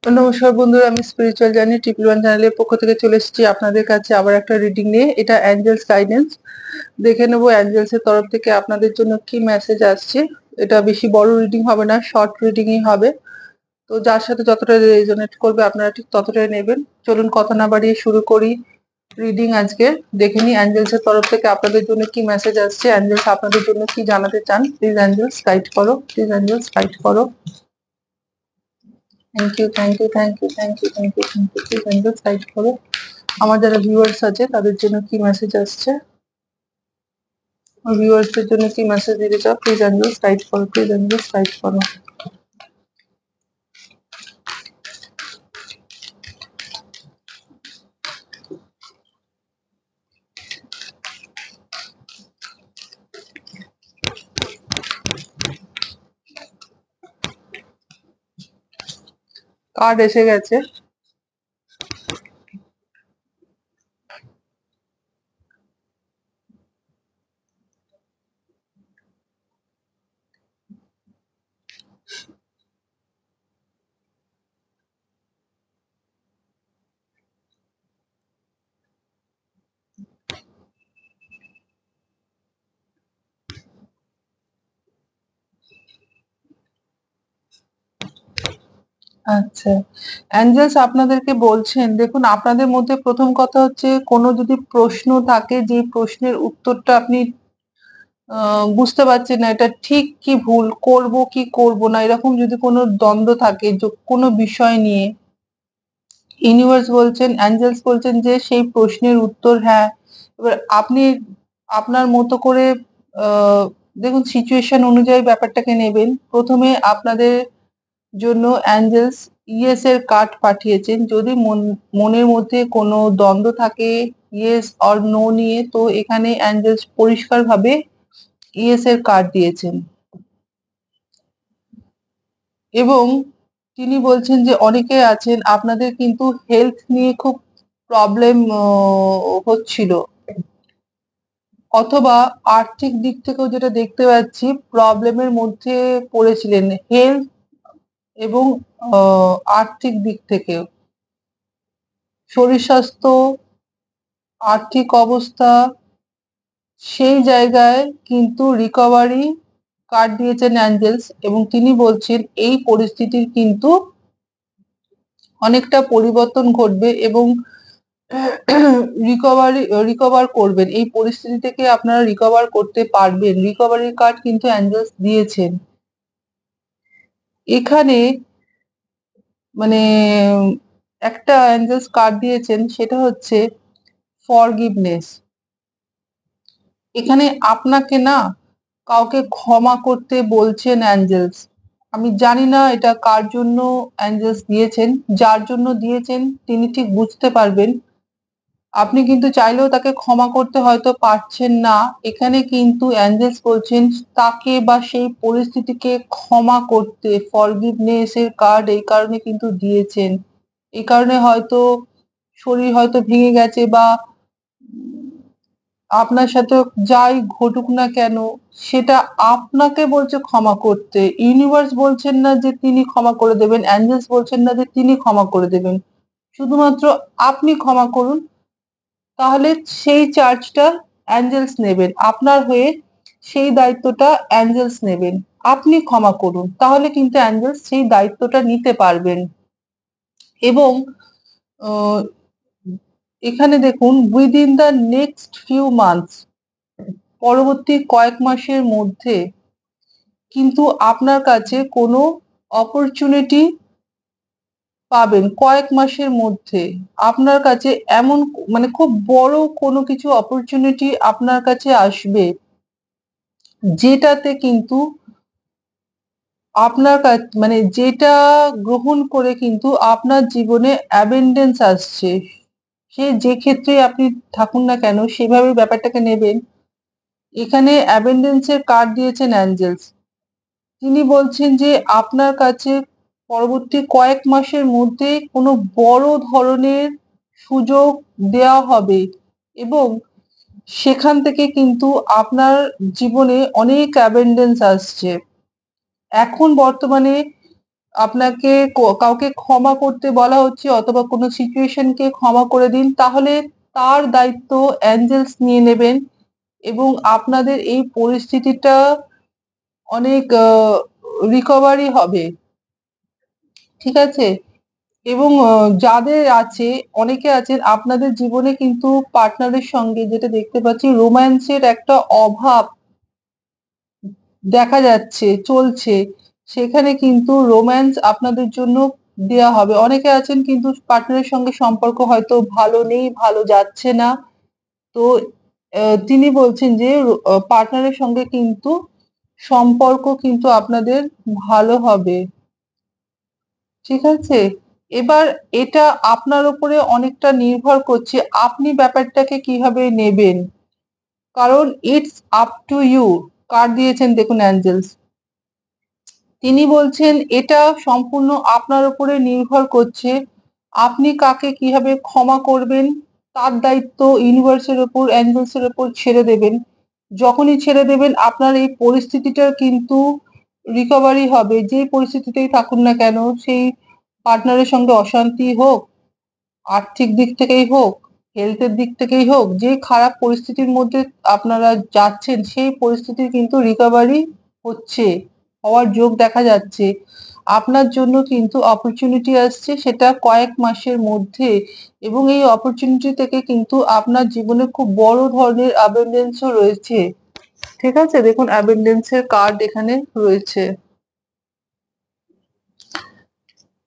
নমস্কার বন্ধুরা, আমি স্পিরিচুয়াল জার্নি ট্রিপল ওয়ান চ্যানেলের পক্ষ থেকে চলে এসেছি আপনাদের কাছে আবার একটা রিডিং নিয়ে। এটা অ্যাঞ্জেলস গাইডেন্স। দেখে নেবো অ্যাঞ্জেলস এর তরফ থেকে আপনাদের জন্য কি মেসেজ আসছে। এটা বেশি বড় রিডিং হবে না, শর্ট রিডিংই হবে। তো যার সাথে যতটা রেজোনেট করবে আপনারা ঠিক ততটাই নেবেন। চলুন কথা না বাড়িয়ে শুরু করি রিডিং আজকে। দেখে নিই অ্যাঞ্জেলস এর তরফ থেকে আপনাদের জন্য কি মেসেজ আসছে, অ্যাঞ্জেলস আপনাদের জন্য কি জানাতে চান। প্লিজ অ্যাঞ্জেলস গাইড করো, প্লিজ অ্যাঞ্জেলস গাইড করো। Thank you, thank you, thank you, thank you, thank you, thank you. Please angels guide করো আমার যারা ভিউয়ার্স আছে তাদের জন্য কি মেসেজ আসছে, ভিউয়ার্সদের জন্য কি মেসেজ দিতে চাও। প্লিজ অ্যাঞ্জেলস গাইড করো, প্লিজ অ্যাঞ্জেলস গাইড করো। কার্ড এসে গেছে। আচ্ছা, অ্যাঞ্জেলস আপনাদেরকে বলছেন, দেখুন আপনাদের মধ্যে প্রথম কথা হচ্ছে কোনো যদি প্রশ্ন থাকে, যে প্রশ্নের উত্তরটা আপনি বুঝতে পারছেন না এটা ঠিক কি ভুল, করব কি করব না, এরকম যদি কোনো দ্বন্দ্ব থাকে কোনো বিষয় নিয়ে, ইউনিভার্স বলছেন, অ্যাঞ্জেলস বলছেন যে সেই প্রশ্নের উত্তর হ্যাঁ। এবার আপনি আপনার মতো করে দেখুন সিচুয়েশন অনুযায়ী ব্যাপারটাকে নেবেন। প্রথমে আপনাদের জন্য অ্যাঞ্জেলস ইয়েস এর কার্ড পাঠিয়েছেন। যদি মনের মধ্যে কোনো দ্বন্দ্ব থাকে ইয়েস অর নো নিয়ে, তো এখানে অ্যাঞ্জেলস পরিষ্কারভাবে ইয়েস এর কার্ড দিয়েছেন। এবং তিনি বলছেন যে অনেকে আছেন আপনাদের কিন্তু হেলথ নিয়ে খুব প্রবলেম হচ্ছিল, অথবা আর্থিক দিক থেকেও যেটা দেখতে পাচ্ছি প্রবলেমের মধ্যে পড়েছিলেন, হেলথ এবং আর্থিক দিক থেকেও, শরীর স্বাস্থ্য, আর্থিক অবস্থা, সেই জায়গায় কিন্তু রিকভারি কার্ড দিয়েছেন অ্যাঞ্জেলস। এবং তিনি বলছেন এই পরিস্থিতির কিন্তু অনেকটা পরিবর্তন ঘটবে এবং রিকভার করবেন, এই পরিস্থিতি থেকে আপনারা রিকভার করতে পারবেন। রিকভারি কার্ড কিন্তু অ্যাঞ্জেলস দিয়েছেন এখানে। মানে একটা অ্যাঞ্জেলস কার্ড দিয়েছেন, সেটা হচ্ছে ফরগিভনেস। এখানে আপনাকে না কাউকে ক্ষমা করতে বলছেন অ্যাঞ্জেলস। আমি জানি না এটা কার জন্য অ্যাঞ্জেলস দিয়েছেন, যার জন্য দিয়েছেন তিনি ঠিক বুঝতে পারবেন। আপনি কিন্তু চাইলেও তাকে ক্ষমা করতে হয়তো পারছেন না। এখানে কিন্তু অ্যাঞ্জেলস বলছেন তাকে বা সেই পরিস্থিতিকে ক্ষমা করতে। ফরগিভনেস এর কার্ড এই কারণে কিন্তু দিয়েছেন, এই কারণে হয়তো শরীর হয়তো ভেঙে গেছে, বা আপনার সাথে যাই ঘটুক না কেন সেটা আপনাকে বলছে ক্ষমা করতে। ইউনিভার্স বলছেন না যে তিনি ক্ষমা করে দেবেন, অ্যাঞ্জেলস বলছেন না যে তিনি ক্ষমা করে দেবেন, শুধুমাত্র আপনি ক্ষমা করুন। তাহলে সেই চার্জটা অ্যাঞ্জেলস নেবেন আপনার হয়ে, সেই দায়িত্বটা অ্যাঞ্জেলস নেবেন। আপনি ক্ষমা করুন, তাহলে কিন্তু অ্যাঞ্জেলস সেই দায়িত্বটা নিতে পারবেন। এবং এখানে দেখুন within the next few months, পরবর্তী কয়েক মাসের মধ্যে কিন্তু আপনার কাছে কোনো অপরচুনিটি পাবেন। কয়েক মাসের মধ্যে আপনার কাছে এমন মানে খুব বড় কোনো কিছু অপরচুনিটি আপনার কাছে আসবে, যেটাতে কিন্তু আপনার মানে যেটা গ্রহণ করে কিন্তু আপনার জীবনে অ্যাবেন্ডেন্স আসছে। সে যে ক্ষেত্রে আপনি থাকুন না কেন সেভাবে ব্যাপারটাকে নেবেন। এখানে অ্যাবেন্ডেন্স এর কার্ড দিয়েছেন অ্যাঞ্জেলস। তিনি বলছেন যে আপনার কাছে পরবর্তী কয়েক মাসের মধ্যে কোনো বড় ধরনের সুযোগ দেওয়া হবে, এবং সেখান থেকে কিন্তু আপনার জীবনে অনেক অ্যাবেন্ডেন্স আসছে। এখন বর্তমানে আপনাকে কাউকে ক্ষমা করতে বলা হচ্ছে অথবা কোনো সিচুয়েশনকে ক্ষমা করে দিন, তাহলে তার দায়িত্ব অ্যাঞ্জেলস নিয়ে নেবেন এবং আপনাদের এই পরিস্থিতিটা অনেক রিকভারি হবে। ঠিক আছে? এবং যাদের আছে, অনেকে আছেন আপনাদের জীবনে কিন্তু পার্টনারের সঙ্গে যেটা দেখতে পাচ্ছি রোম্যান্সের একটা অভাব দেখা যাচ্ছে, চলছে। সেখানে কিন্তু রোম্যান্স আপনাদের জন্য দেয়া হবে। অনেকে আছেন কিন্তু পার্টনারের সঙ্গে সম্পর্ক হয়তো ভালো নেই, ভালো যাচ্ছে না। তো তিনি বলছেন যে পার্টনারের সঙ্গে কিন্তু সম্পর্ক কিন্তু আপনাদের ভালো হবে। ঠিক আছে? এবার এটা আপনার উপরে অনেকটা নির্ভর করছে আপনি ব্যাপারটাকে কিভাবে নেবেন। কারণ it's up to you. Card দিয়েছেন দেখুন অ্যাঞ্জেলস। তিনি বলছেন এটা সম্পূর্ণ আপনার উপরে নির্ভর করছে আপনি কাকে কিভাবে ক্ষমা করবেন, তার দায়িত্ব ইউনিভার্সের উপর, অ্যাঞ্জেলস এর উপর ছেড়ে দেবেন। যখনই ছেড়ে দেবেন আপনার এই পরিস্থিতিটার কিন্তু রিকভারি হবে। যে পরিস্থিতিতেই থাকুন না কেন, সেই পার্টনারের সঙ্গে অশান্তি হোক, আর্থিক দিক থেকেই হোক, হেলথের দিক থেকেই হোক, যে খারাপ পরিস্থিতির মধ্যে আপনারা যাচ্ছেন সেই পরিস্থিতির কিন্তু রিকভারি হচ্ছে, হওয়ার যোগ দেখা যাচ্ছে। আপনার জন্য কিন্তু অপরচুনিটি আসছে সেটা কয়েক মাসের মধ্যে এবং এই অপরচুনিটি থেকে কিন্তু আপনার জীবনে খুব বড় ধরনের অ্যাবান্ডেন্স ও রয়েছে। ঠিক আছে? দেখুন অ্যাবান্ডেন্স এর কার্ড এখানে রয়েছে।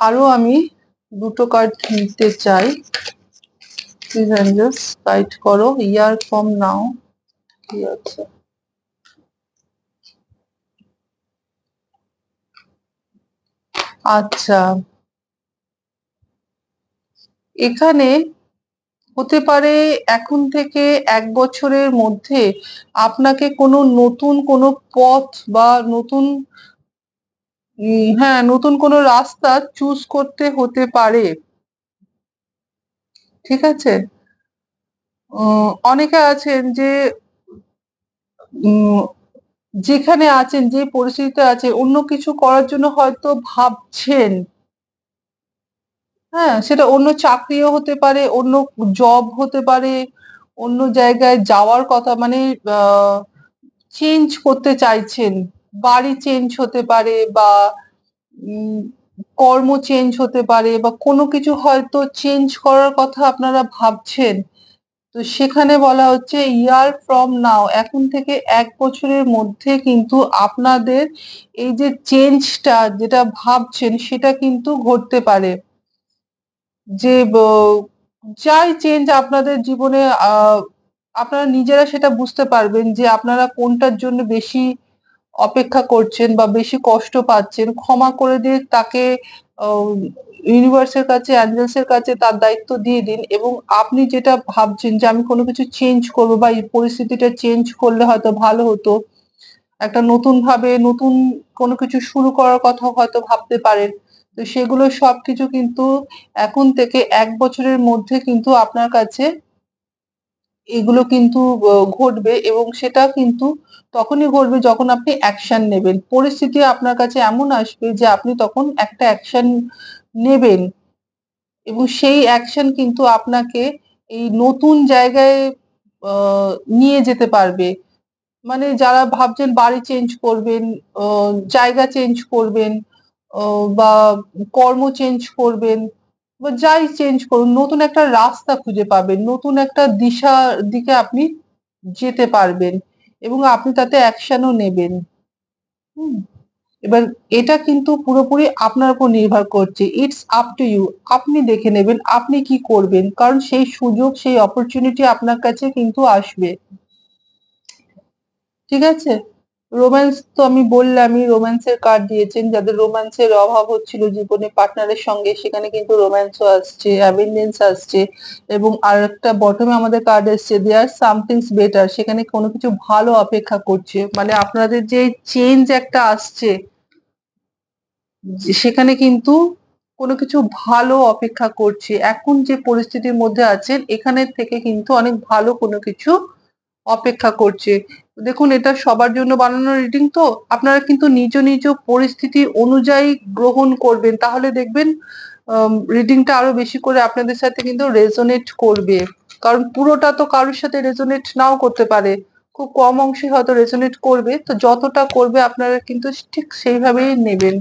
আরো আমি দুটো কার্ড নিতে চাই। প্লিজ অ্যাঞ্জেলস গাইড করো ইয়ার ফ্রম নাও কি আছে। আচ্ছা, এখানে হতে পারে এখন থেকে ১ বছরের মধ্যে আপনাকে কোনো নতুন কোনো পথ বা নতুন হ্যাঁ, নতুন কোনো রাস্তা চুজ করতে হতে পারে। ঠিক আছে? অনেকে আছেন যে উম যেখানে আছেন, যে পরিস্থিতিতে আছেন অন্য কিছু করার জন্য হয়তো ভাবছেন। হ্যাঁ? সেটা অন্য চাকরিও হতে পারে, অন্য জব হতে পারে, অন্য জায়গায় যাওয়ার কথা মানে আ চেঞ্জ করতে চাইছেন। বাড়ি চেঞ্জ হতে পারে বা উম কর্ম চেঞ্জ হতে পারে বা কোনো কিছু হয়তো চেঞ্জ করার কথা আপনারা ভাবছেন। তো সেখানে বলা হচ্ছে ইয়ার ফ্রম নাও এখন থেকে ১ বছরের মধ্যে কিন্তু আপনাদের এই যে চেঞ্জটা যেটা ভাবছেন সেটা কিন্তু ঘটতে পারে। যে যাই চেঞ্জ আপনাদের জীবনে আপনারা নিজেরা সেটা বুঝতে পারবেন যে আপনারা কোনটার জন্য বেশি অপেক্ষা করছেন বা বেশি কষ্ট পাচ্ছেন। ক্ষমা করে দিয়ে তাকে আ ইউনিভার্স এর কাছে, এঞ্জেলস এর কাছে তার দায়িত্ব দিয়ে দিন এবং আপনি যেটা ভাবছেন যে আমি কোনো কিছু চেঞ্জ করব বা এই পরিস্থিতিটা চেঞ্জ করলে হয়তো ভালো হতো। একটা নতুনভাবে নতুন কোনো কিছু শুরু করার কথাও হয়তো ভাবতে পারেন। তো সেগুলো সবকিছু কিন্তু এখন থেকে ১ বছরের মধ্যে কিন্তু আপনার কাছে এগুলো কিন্তু ঘটবে এবং সেটা কিন্তু তখনই ঘটবে যখন আপনি অ্যাকশন নেবেন। পরিস্থিতি আপনার কাছে এমন আসবে যে আপনি তখন একটা অ্যাকশন নেবেন এবং সেই অ্যাকশন কিন্তু আপনাকে এই নতুন জায়গায় আ নিয়ে যেতে পারবে। মানে যারা ভাবছেন বাড়ি চেঞ্জ করবেন, অ জায়গা চেঞ্জ করবেন, বা কর্ম চেঞ্জ করবেন বা যাই চেঞ্জ করুন, নতুন একটা রাস্তা খুঁজে পাবেন। নতুন একটা দিশার দিকে আপনি যেতে পারবেন এবং আপনি তাতে অ্যাকশনও নেবেন। হুম? এবার এটা কিন্তু পুরোপুরি আপনার উপর নির্ভর করছে। It's up to you. আপনি দেখে নেবেন আপনি কি করবেন। কারণ সেই সুযোগ, সেই অপরচুনিটি আপনার কাছে কিন্তু আসবে। ঠিক আছে? রোম্যান্স তো আমি বললামই, রোম্যান্সের কার্ড দিয়েছেন। যাদের রোম্যান্সের অভাব হচ্ছিল জীবনে পার্টনারের সঙ্গে সেখানে কিন্তু রোম্যান্সও আসছে, অ্যাবেন্ডেন্স আসছে এবং আরেকটা বটমে আমাদের কার্ড এসছে দেয়ার সামথিংস বেটার সেখানে কোনো কিছু ভালো অপেক্ষা করছে। মানে আপনাদের যে চেঞ্জ একটা আসছে সেখানে কিন্তু কোনো কিছু ভালো অপেক্ষা করছে। এখন যে পরিস্থিতির মধ্যে আছেন এখানের থেকে কিন্তু অনেক ভালো কোনো কিছু অপেক্ষা করছে। দেখুন এটা সবার জন্য বানানো রিডিং তো আপনারা কিন্তু নিজ নিজ পরিস্থিতি অনুযায়ী গ্রহণ করবেন, তাহলে দেখবেন রিডিংটা আরো বেশি করে আপনাদের সাথে কিন্তু রেজোনেট করবে। কারণ পুরোটা তো কারোর সাথে রেজোনেট নাও করতে পারে, খুব কম অংশে হয়তো রেজোনেট করবে, তো যতটা করবে আপনারা কিন্তু ঠিক সেইভাবেই নেবেন।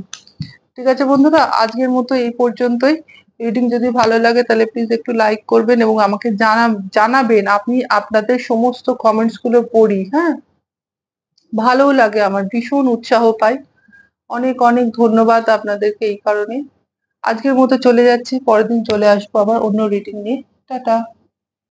ঠিক আছে বন্ধুরা, আজকের মতো এই পর্যন্তই। রিডিং যদি ভালো লাগে তাহলে প্লিজ একটু লাইক করবেন এবং আমাকে জানাবেন। আমি আপনাদের সমস্ত কমেন্টস গুলো পড়ি, হ্যাঁ? ভালোও লাগে, আমার ভীষণ উৎসাহ পাই। অনেক অনেক ধন্যবাদ আপনাদেরকে এই কারণে। আজকের মতো চলে যাচ্ছি, পরের দিন চলে আসবো আবার অন্য রিডিং নিয়ে। টাটা।